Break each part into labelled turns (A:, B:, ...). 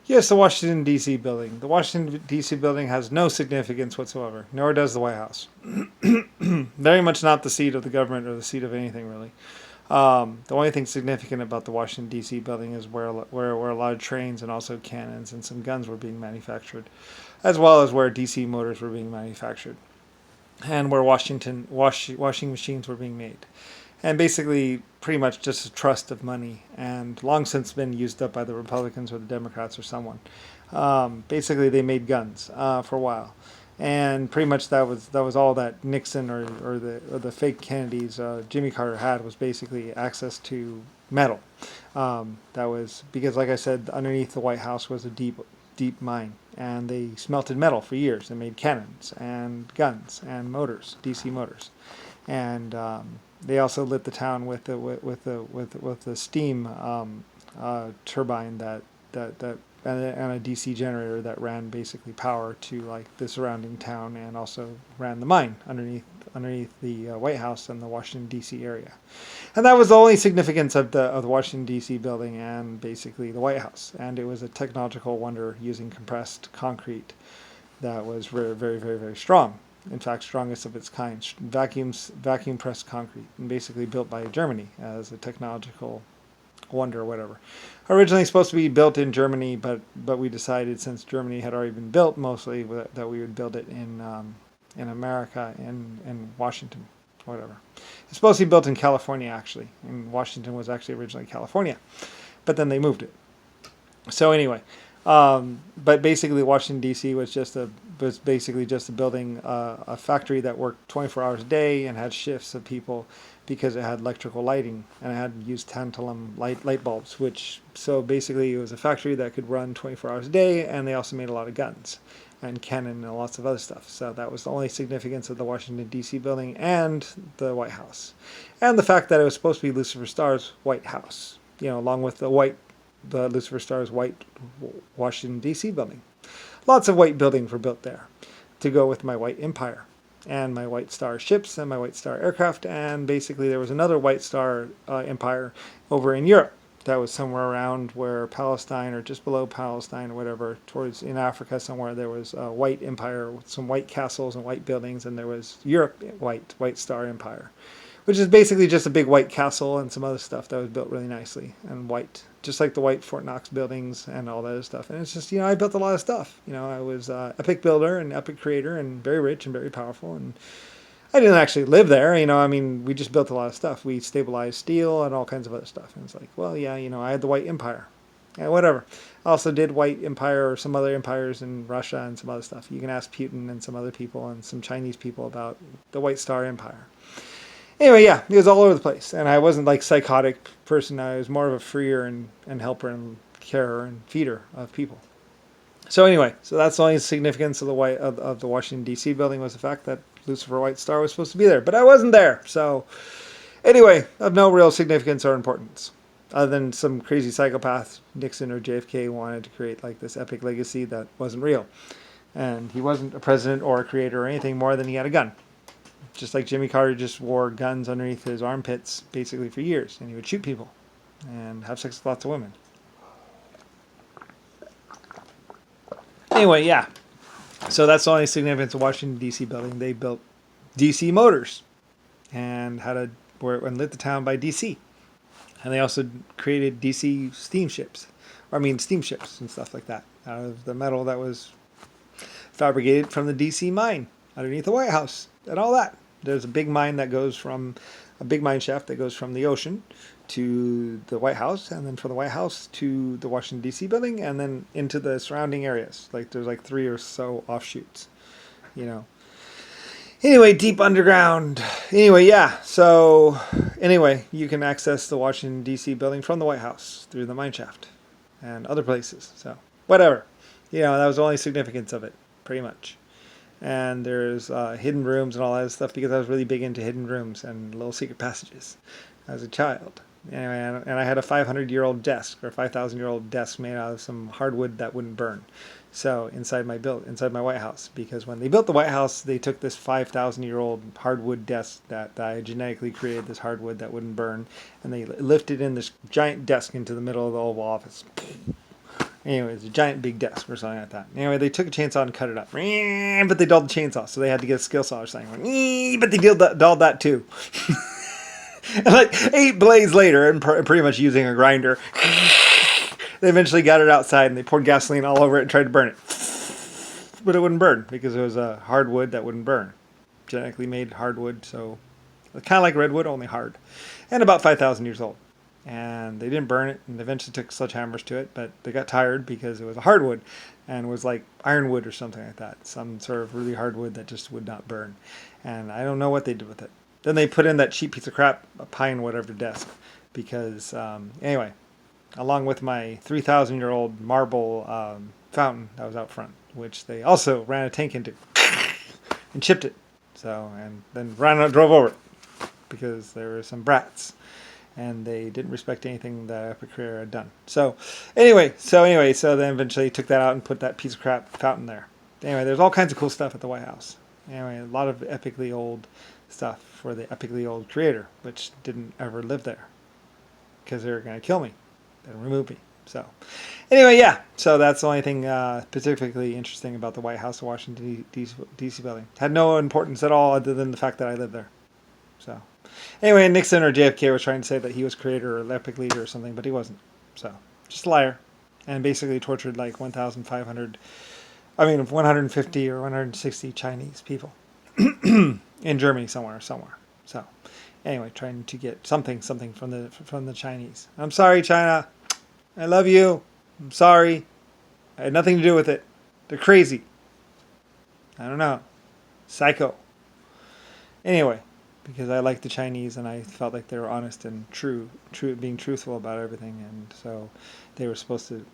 A: Yes, the Washington, D.C. building. The Washington, D.C. building has no significance whatsoever, nor does the White House. Very much not the seat of the government or the seat of anything, really. The only thing significant about the Washington, D.C. building is where a lot of trains and also cannons and some guns were being manufactured, as well as where D.C. motors were being manufactured, and where washing machines were being made. And basically, pretty much just a trust of money, and long since been used up by the Republicans or the Democrats or someone. Basically, they made guns for a while, and pretty much that was all that Nixon or the fake Kennedys, Jimmy Carter had, was basically access to metal. That was because, like I said, underneath the White House was a deep mine, and they smelted metal for years and made cannons and guns and motors, DC motors, and they also lit the town with the steam turbine that and a DC generator that ran basically power to like the surrounding town, and also ran the mine underneath the White House and the Washington D.C. area. And that was the only significance of the Washington D.C. building and basically the White House. And it was a technological wonder using compressed concrete that was very, very, very, very strong. In fact, strongest of its kind, vacuum pressed concrete, and basically built by Germany as a technological wonder or whatever. Originally supposed to be built in Germany, but we decided, since Germany had already been built mostly, that we would build it in America, in Washington, or whatever. It's supposed to be built in California, actually, and Washington was actually originally California, but then they moved it. So anyway, but basically Washington D.C. was basically just a building, a factory that worked 24 hours a day and had shifts of people, because it had electrical lighting, and it had used tantalum light bulbs, so basically it was a factory that could run 24 hours a day, and they also made a lot of guns and cannon and lots of other stuff. So that was the only significance of the Washington D.C. building and the White House, and the fact that it was supposed to be Lucifer Starr's White House, along with the Lucifer Starr's white Washington D.C. building. Lots of white buildings were built there to go with my white empire and my White Star ships and my White Star aircraft. And basically there was another White Star empire over in Europe that was somewhere around where Palestine, or just below Palestine or whatever, towards in Africa somewhere. There was a white empire with some white castles and white buildings, and there was Europe White Star Empire, which is basically just a big white castle and some other stuff that was built really nicely and white, just like the white Fort Knox buildings and all that other stuff. And it's just, I built a lot of stuff. I was an epic builder and epic creator and very rich and very powerful. And I didn't actually live there, we just built a lot of stuff. We stabilized steel and all kinds of other stuff. And it's like, well, yeah, I had the White Empire. Yeah, whatever. I also did White Empire or some other empires in Russia and some other stuff. You can ask Putin and some other people and some Chinese people about the White Star Empire. Anyway, yeah, it was all over the place, and I wasn't like psychotic person. I was more of a freer and helper and carer and feeder of people. So anyway, that's the only significance of the Washington D.C. building, was the fact that Lucifer White Star was supposed to be there, but I wasn't there. So anyway, of no real significance or importance, other than some crazy psychopath, Nixon or JFK, wanted to create like this epic legacy that wasn't real, and he wasn't a president or a creator or anything more than he had a gun. Just like Jimmy Carter just wore guns underneath his armpits basically for years, and he would shoot people and have sex with lots of women. Anyway, yeah. So that's the only significance of Washington D.C. building. They built DC motors and lit the town by DC. And they also created DC steamships and stuff like that out of the metal that was fabricated from the DC mine underneath the White House and all that. There's a big mine shaft that goes from the ocean to the White House, and then from the White House to the Washington D.C. building, and then into the surrounding areas. Like there's like 3 or so offshoots, Anyway, deep underground. Anyway, yeah. So anyway, you can access the Washington D.C. building from the White House through the mine shaft and other places. So whatever, that was the only significance of it, pretty much. And there's hidden rooms and all that stuff, because I was really big into hidden rooms and little secret passages as a child. Anyway, and I had a 500-year-old desk, or 5,000-year-old desk made out of some hardwood that wouldn't burn. So inside my White House, because when they built the White House, they took this 5,000-year-old hardwood desk that I genetically created, this hardwood that wouldn't burn, and they lifted in this giant desk into the middle of the Oval Office. Anyway, it's a giant big desk or something like that. Anyway, they took a chainsaw and cut it up. But they dulled the chainsaw, so they had to get a skill saw or something. But they dulled that too. And like 8 blades later, and pretty much using a grinder, they eventually got it outside and they poured gasoline all over it and tried to burn it. But it wouldn't burn because it was a hardwood that wouldn't burn. Genetically made hardwood, so kind of like redwood, only hard. And about 5,000 years old. And they didn't burn it, and they eventually took sledgehammers to it, but they got tired because it was a hardwood and was like ironwood or something like that. Some sort of really hardwood that just would not burn. And I don't know what they did with it. Then they put in that cheap piece of crap, a pine whatever desk, because anyway, along with my 3,000-year-old marble fountain that was out front, which they also ran a tank into and chipped it. So, and then drove over it because there were some brats and they didn't respect anything that Epic Career had done. So anyway, so then eventually took that out and put that piece of crap fountain there. Anyway, there's all kinds of cool stuff at the White House. Anyway, a lot of epically old stuff for the epically old creator, which didn't ever live there because they were going to kill me and remove me. So anyway, yeah, so that's the only thing specifically interesting about the White House of Washington, D.C. building. Had no importance at all other than the fact that I lived there. So anyway, Nixon or JFK was trying to say that he was creator or epic leader or something, but he wasn't. So just a liar. And basically tortured like 150 or 160 Chinese people in Germany somewhere. So anyway, trying to get something from the Chinese. I'm sorry, China. I love you. I'm sorry. I had nothing to do with it. They're crazy. I don't know. Psycho. Anyway, because I like the Chinese and I felt like they were honest and being truthful about everything, and so they were supposed to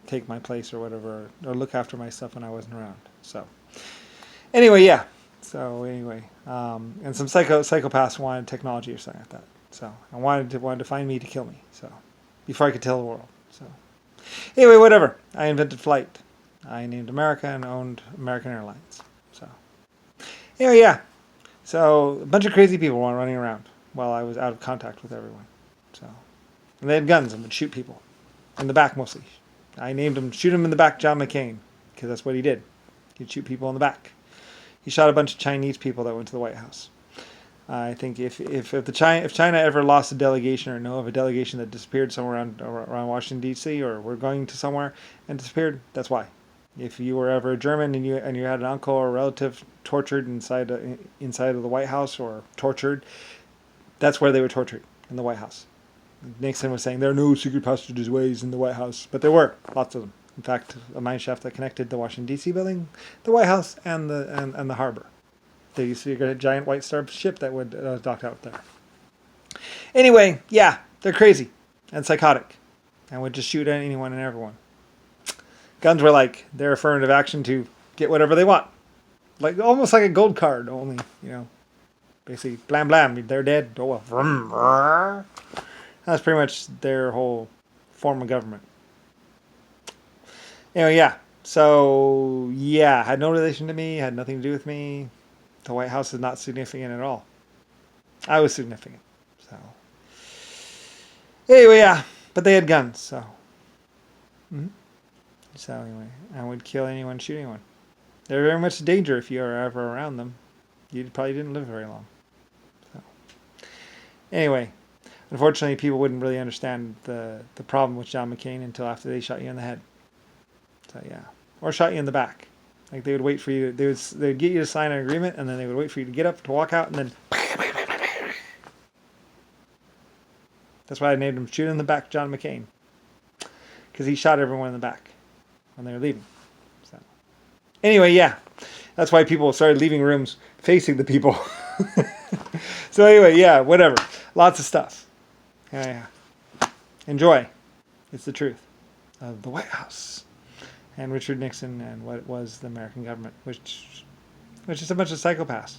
A: take my place or whatever, or look after my stuff when I wasn't around. So anyway, yeah. So anyway, and some psychopaths wanted technology or something like that. So I wanted to find me to kill me. So before I could tell the world. So anyway, whatever. I invented flight. I named America and owned American Airlines. So anyway, yeah. So a bunch of crazy people were running around while I was out of contact with everyone. So, and they had guns and would shoot people in the back mostly. I named him Shoot Him in the Back John McCain because that's what he did. He'd shoot people in the back. He shot a bunch of Chinese people that went to the White House. I think if China ever lost a delegation or know of a delegation that disappeared somewhere around Washington D.C. or were going to somewhere and disappeared, that's why. If you were ever a German and you had an uncle or a relative tortured inside of the White House or tortured, that's where they were tortured, in the White House. Nixon was saying there are no secret passageways in the White House, but there were lots of them. In fact, a mine shaft that connected the Washington D.C. building, the White House, and the harbor. There used to be a giant White Star ship that was docked out there. Anyway, yeah, they're crazy and psychotic, and would just shoot at anyone and everyone. Guns were like their affirmative action to get whatever they want, like almost like a gold card. Only basically blam blam, they're dead. Oh well. Vroom, vroom. That's pretty much their whole form of government. Anyway, yeah. So yeah, had no relation to me, had nothing to do with me. The White House is not significant at all. I was significant. So anyway, yeah, but they had guns, so. Mm-hmm. So anyway, I would kill anyone, shoot anyone. They're very much a danger if you are ever around them. You probably didn't live very long. So anyway, unfortunately, people wouldn't really understand the problem with John McCain until after they shot you in the head. So yeah, or shot you in the back. Like they would wait for you. They'd get you to sign an agreement, and then they would wait for you to get up to walk out, and then. That's why I named him Shoot in the Back John McCain, because he shot everyone in the back when they were leaving. So anyway, yeah, that's why people started leaving rooms facing the people. So anyway, yeah, whatever. Lots of stuff. Yeah. Enjoy. It's the truth of the White House and Richard Nixon and what was the American government, which is a bunch of psychopaths.